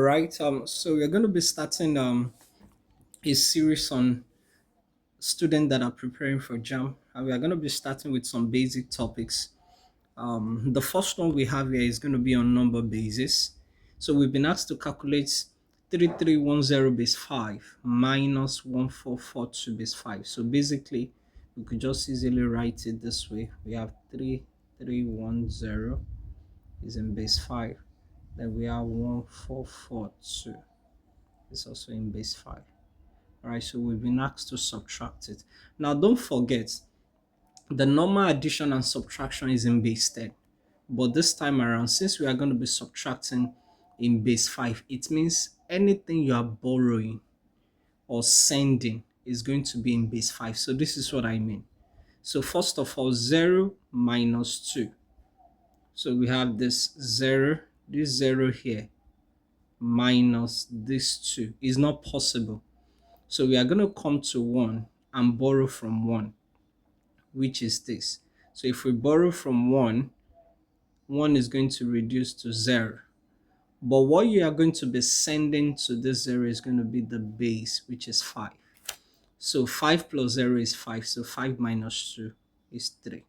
right. So we're going to be starting a series on students that are preparing for JAM, and we are going to be starting with some basic topics. The first one we have here is going to be on number basis. So we've been asked to calculate 3310 base 5 minus 1442 base 5. So basically, we could just easily write it this way. We have 3310 is in base 5. Then we have 1442 is also in base 5. All right, so we've been asked to subtract it. Now, don't forget, the normal addition and subtraction is in base 10. But this time around, since we are going to be subtracting in base 5, it means anything you are borrowing or sending is going to be in base 5. So this is what I mean. So first of all, 0 minus 2. So we have this 0 here, minus this 2 is not possible. So we are going to come to 1 and borrow from 1, which is this. So if we borrow from 1, 1 is going to reduce to 0. But what you are going to be sending to this 0 is going to be the base, which is 5. So 5 plus 0 is 5. So 5 minus 2 is 3.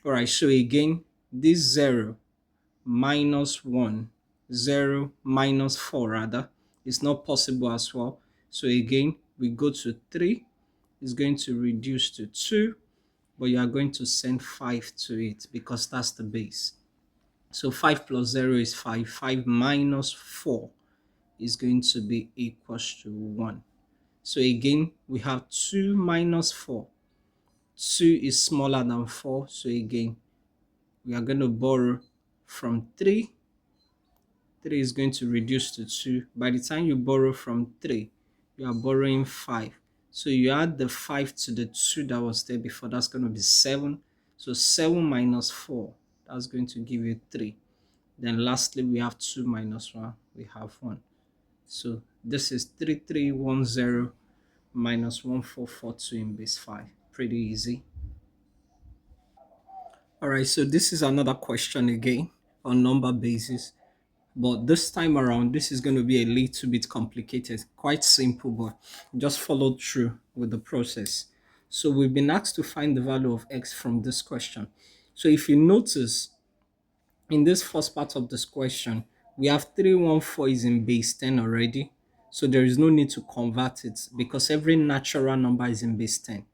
All right, so again, this 0 minus 1, 0 minus 4 rather, is not possible as well. So again, we go to 3, it's going to reduce to 2, but you are going to send 5 to it because that's the base. So 5 plus 0 is 5. 5 minus 4 is going to be equals to 1. So again, we have 2 minus 4. 2 is smaller than 4. So again, we are going to borrow from 3. 3 is going to reduce to 2. By the time you borrow from 3, you are borrowing 5. So you add the 5 to the 2 that was there before. That's going to be 7. So 7 minus 4, that's going to give you 3. Then lastly, we have 2 minus 1. We have 1. So this is 3310 minus 1442 in base 5. Pretty easy. All right, so this is another question again on number basis. But this time around, this is going to be a little bit complicated. Quite simple, but just follow through with the process. So we've been asked to find the value of x from this question. So if you notice, in this first part of this question, we have 314 is in base 10 already. So there is no need to convert it because every natural number is in base 10.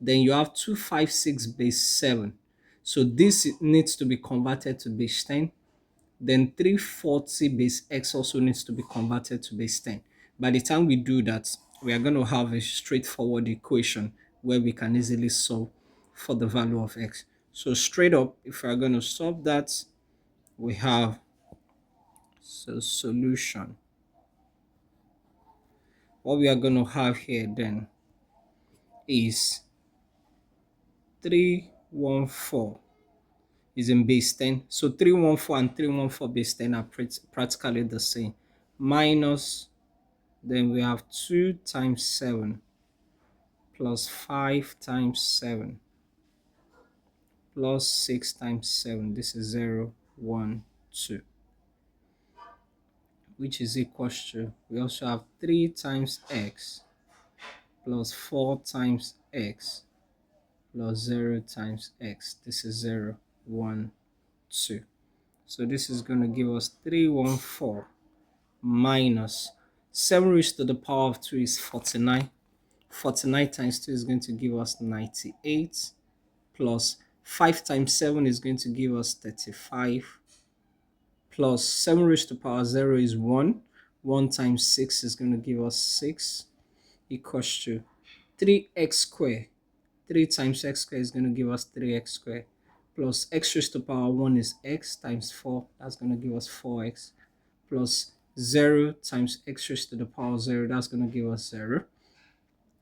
Then you have 256 base 7. So this needs to be converted to base 10. Then 340 base x also needs to be converted to base 10. By the time we do that, we are going to have a straightforward equation where we can easily solve for the value of x. So straight up, if we are going to solve that, we have solution. What we are going to have here then is 314 is in base 10. So 314 and 314 base 10 are practically the same. Minus, then we have 2 times 7 plus 5 times 7 plus 6 times 7. This is 0, 1, 2. Which is equals to, we also have 3 times x plus 4 times x plus 0 times x. This is 0, 1, 2. So this is going to give us 314 minus 7 raised to the power of 2 is 49. 49 times 2 is going to give us 98 plus 5 times 7 is going to give us 35 plus 7 raised to the power 0 is 1. 1 times 6 is going to give us 6 equals to 3x squared. 3 times x squared is going to give us 3x squared plus x raised to the power 1 is x times 4. That's going to give us 4x plus 0 times x raised to the power 0. That's going to give us 0.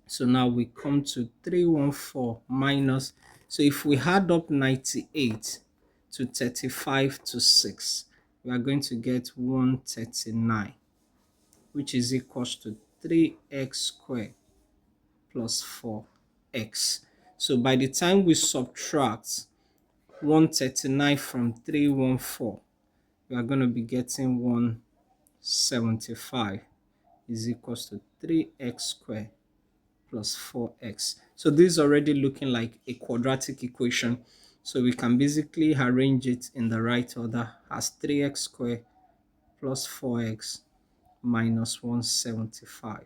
So now we come to 314 minus. So if we add up 98 to 35 to 6, we are going to get 139, which is equals to 3x squared plus 4x. So by the time we subtract 139 from 314, we are going to be getting 1 175 is equals to 3x squared plus 4x. So this is already looking like a quadratic equation. So we can basically arrange it in the right order as 3x squared plus 4x minus 175,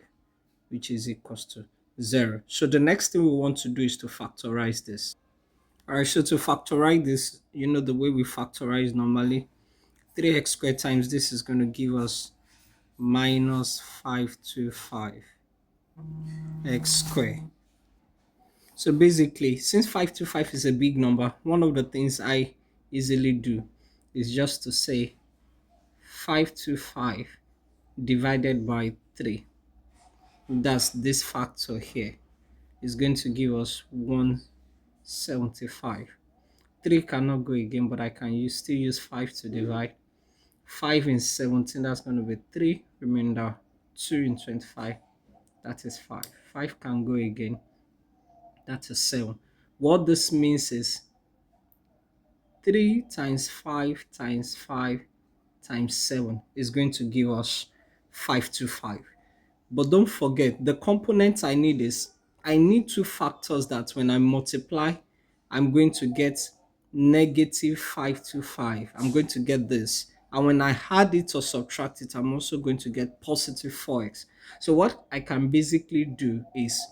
which is equals to 0. So the next thing we want to do is to factorize this. All right, so to factorize this, you know the way we factorize normally, 3x squared times this is going to give us minus 525 x squared. So basically, since 525 is a big number, one of the things I easily do is just to say 525 divided by 3. That's this factor here is going to give us 175. 3 cannot go again, but I can still use 5 to divide. 5 in 17, that's going to be 3. Remainder 2 in 25, that is 5. 5 can go again, that is 7. What this means is 3 times 5 times 5 times 7 is going to give us 525. But don't forget, the components I need is, I need two factors that when I multiply, I'm going to get negative 525. I'm going to get this. And when I add it or subtract it, I'm also going to get positive 4x. So what I can basically do is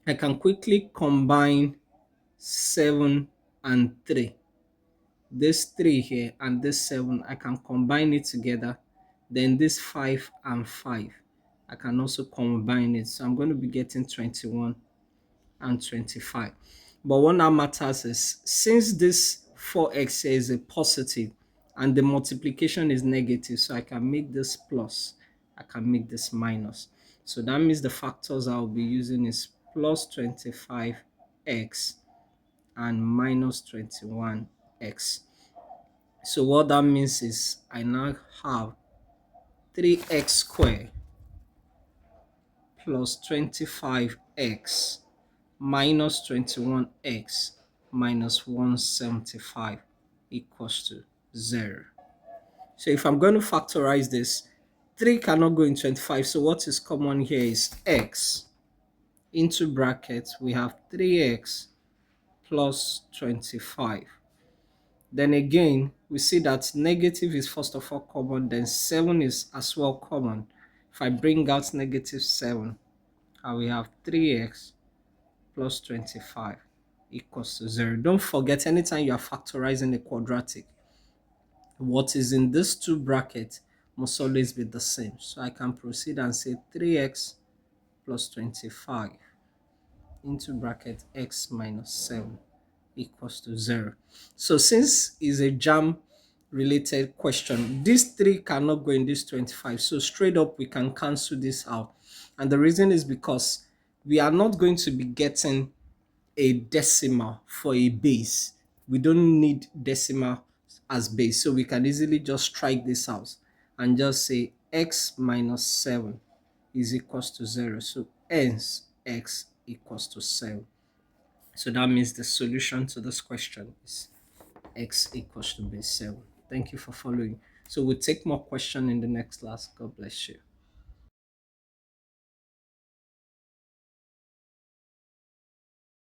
I can quickly combine 7 and 3. This 3 here and this 7, I can combine it together. Then this 5 and 5, I can also combine it. So I'm going to be getting 21 and 25. But what now matters is, since this 4x here is a positive and the multiplication is negative, so I can make this plus, I can make this minus. So that means the factors I'll be using is plus 25x and minus 21x. So what that means is I now have 3x squared plus 25x minus 21x minus 175 equals to 0. So if I'm going to factorize this, 3 cannot go in 25. So what is common here is x. Into brackets, we have 3x plus 25. Then again, we see that negative is first of all common, then 7 is as well common. If I bring out negative 7, I will have 3x plus 25 equals to 0. Don't forget, anytime you are factorizing a quadratic, what is in these two brackets must always be the same. So I can proceed and say 3x plus 25 into bracket x minus 7 equals to 0. So since it's a jam related question, this 3 cannot go in this 25. So straight up we can cancel this out. And the reason is because we are not going to be getting a decimal for a base. We don't need decimal as base. So we can easily just strike this out and just say x minus 7 is equals to 0. So hence x equals to 7. So that means the solution to this question is x equals to base 7. Thank you for following. So we'll take more questions in the next class. God bless you.